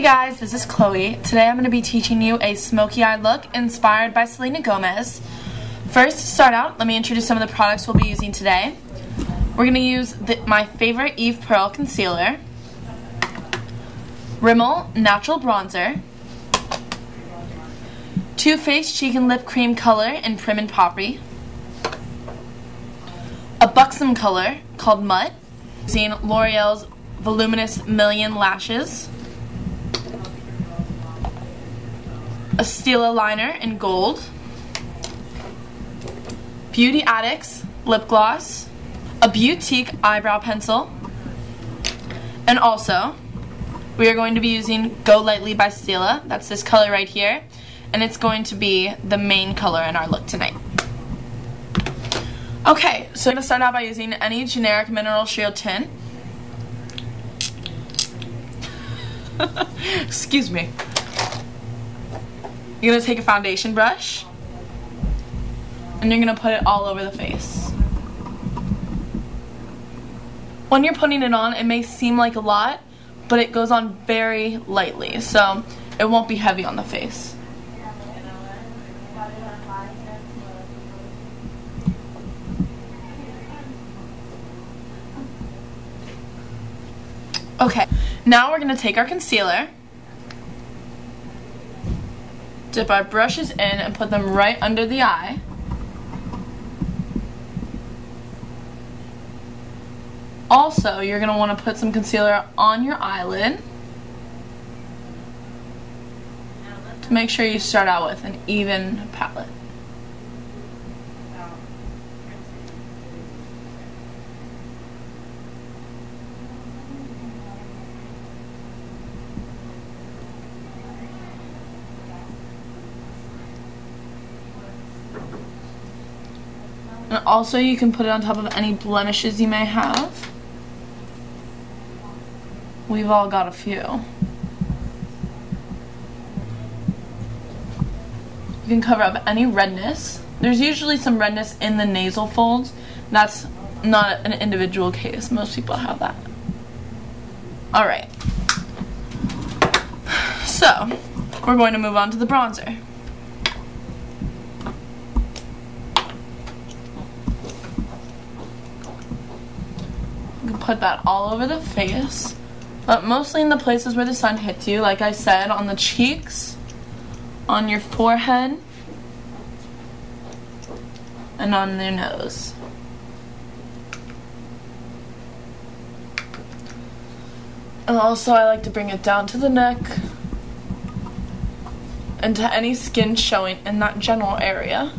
Hey guys, this is Chloe. Today I'm going to be teaching you a smoky eye look inspired by Selena Gomez. First, to start out, let me introduce some of the products we'll be using today. We're going to use my favorite Eve Pearl Concealer, Rimmel Natural Bronzer, Too Faced Cheek and Lip Cream Color in Prim and Poppy, a buxom color called Mutt, using L'Oreal's Voluminous Million Lashes, a Stila liner in gold, Beauty Addicts lip gloss, a Beautique eyebrow pencil, and also we are going to be using Go Lightly by Stila. That's this color right here, and it's going to be the main color in our look tonight. Okay, so I'm going to start out by using any generic mineral shield tint. Excuse me. You're going to take a foundation brush and you're going to put it all over the face. When you're putting it on, it may seem like a lot, but it goes on very lightly, so it won't be heavy on the face. Okay, now we're going to take our concealer, dip our brushes in and put them right under the eye. Also, you're going to want to put some concealer on your eyelid to make sure you start out with an even palette. And also you can put it on top of any blemishes you may have. We've all got a few. You can cover up any redness. There's usually some redness in the nasal folds. That's not an individual case. Most people have that. Alright. So, we're going to move on to the bronzer. Put that all over the face, but mostly in the places where the sun hits you, like I said, on the cheeks, on your forehead, and on your nose. And also I like to bring it down to the neck and to any skin showing in that general area.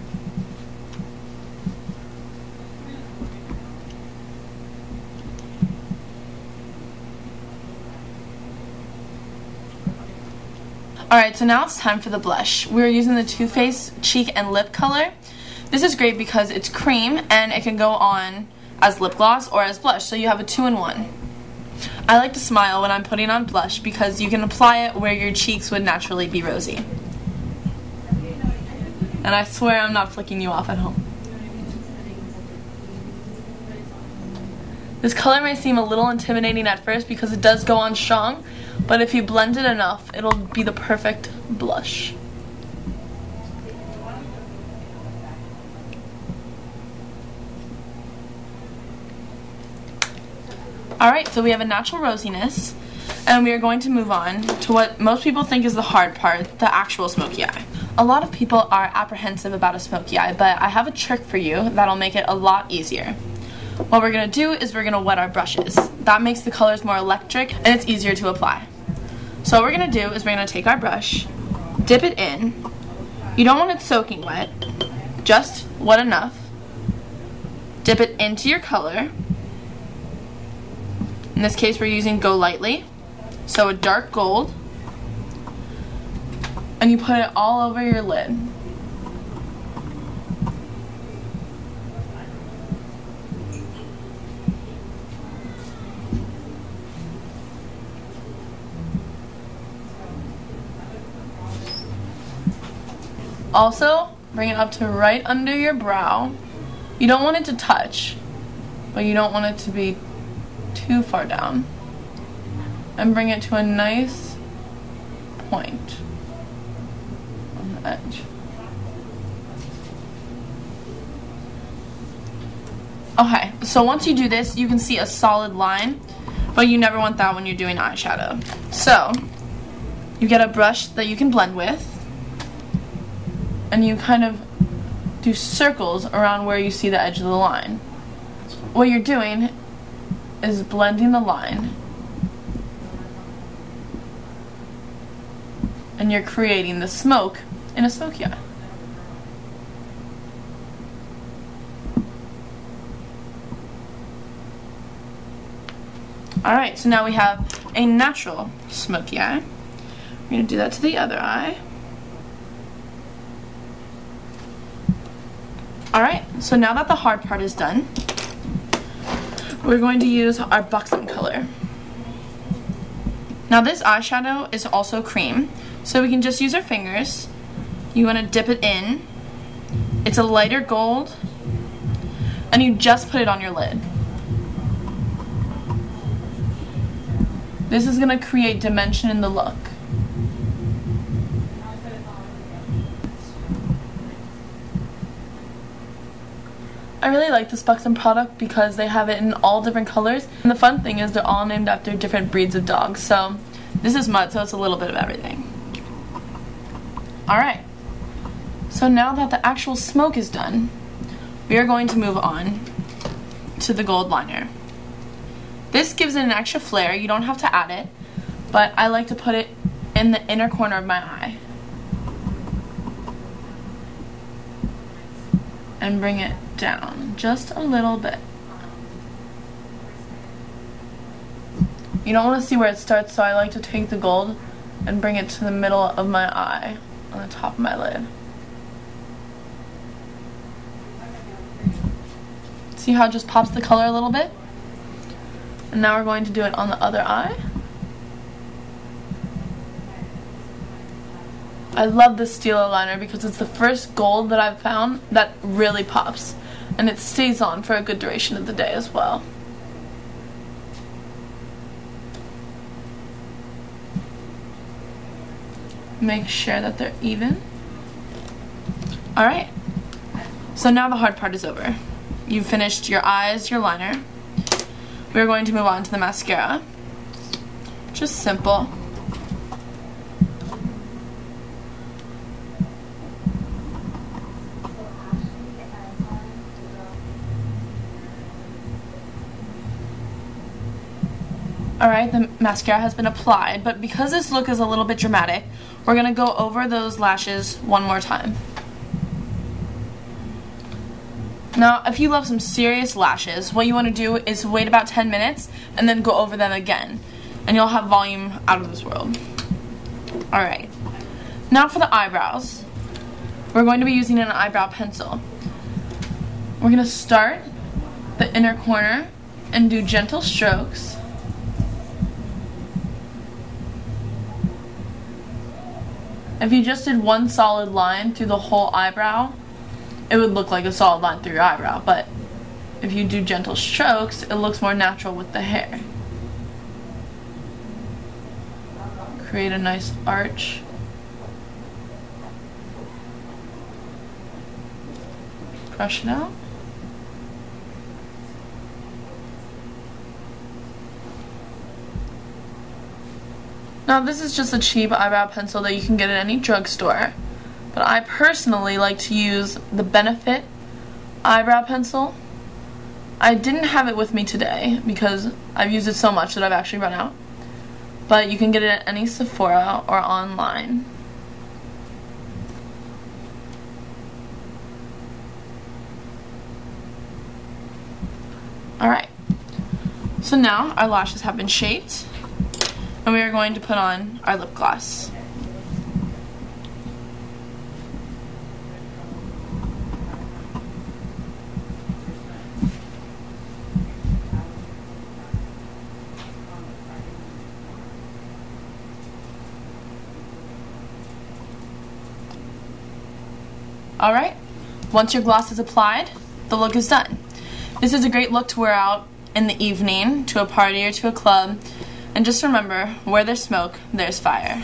Alright, so now it's time for the blush. We're using the Too Faced Cheek and Lip color. This is great because it's cream and it can go on as lip gloss or as blush, so you have a 2-in-1. I like to smile when I'm putting on blush because you can apply it where your cheeks would naturally be rosy. And I swear I'm not flicking you off at home. This color may seem a little intimidating at first because it does go on strong, but if you blend it enough, it'll be the perfect blush. Alright, so we have a natural rosiness, and we are going to move on to what most people think is the hard part, the actual smoky eye. A lot of people are apprehensive about a smoky eye, but I have a trick for you that'll make it a lot easier. What we're going to do is we're going to wet our brushes. That makes the colors more electric and it's easier to apply. So what we're going to do is we're going to take our brush, dip it in. You don't want it soaking wet, just wet enough. Dip it into your color. In this case we're using Go Lightly, so a dark gold. And you put it all over your lid. Also, bring it up to right under your brow. You don't want it to touch, but you don't want it to be too far down. And bring it to a nice point on the edge. Okay, so once you do this, you can see a solid line, but you never want that when you're doing eyeshadow. So, you get a brush that you can blend with, and you kind of do circles around where you see the edge of the line. What you're doing is blending the line, and you're creating the smoke in a smoky eye. Alright, so now we have a natural smoky eye. We're going to do that to the other eye. Alright, so now that the hard part is done, we're going to use our buxom color. Now this eyeshadow is also cream, so we can just use our fingers. You want to dip it in. It's a lighter gold, and you just put it on your lid. This is going to create dimension in the look. I really like this buxom product because they have it in all different colors, and the fun thing is they're all named after different breeds of dogs. So this is mud, so it's a little bit of everything. Alright, so now that the actual smoke is done, we are going to move on to the gold liner. This gives it an extra flare. You don't have to add it, but I like to put it in the inner corner of my eye and bring it down just a little bit. You don't want to see where it starts, so I like to take the gold and bring it to the middle of my eye on the top of my lid. See how it just pops the color a little bit? And now we're going to do it on the other eye. I love this steel liner because it's the first gold that I've found that really pops. And it stays on for a good duration of the day as well. Make sure that they're even. Alright. So now the hard part is over. You've finished your eyes, your liner. We're going to move on to the mascara. Just simple. Alright, the mascara has been applied, but because this look is a little bit dramatic, we're going to go over those lashes one more time. Now, if you love some serious lashes, what you want to do is wait about 10 minutes and then go over them again. And you'll have volume out of this world. Alright. Now for the eyebrows. We're going to be using an eyebrow pencil. We're going to start the inner corner and do gentle strokes. If you just did one solid line through the whole eyebrow, it would look like a solid line through your eyebrow, but if you do gentle strokes, it looks more natural with the hair. Create a nice arch. Brush it out. Now this is just a cheap eyebrow pencil that you can get at any drugstore, but I personally like to use the Benefit eyebrow pencil. I didn't have it with me today because I've used it so much that I've actually run out, but you can get it at any Sephora or online. Alright, so now our lashes have been shaped, and we are going to put on our lip gloss. Alright, once your gloss is applied, the look is done. This is a great look to wear out in the evening, to a party or to a club. And just remember, where there's smoke, there's fire.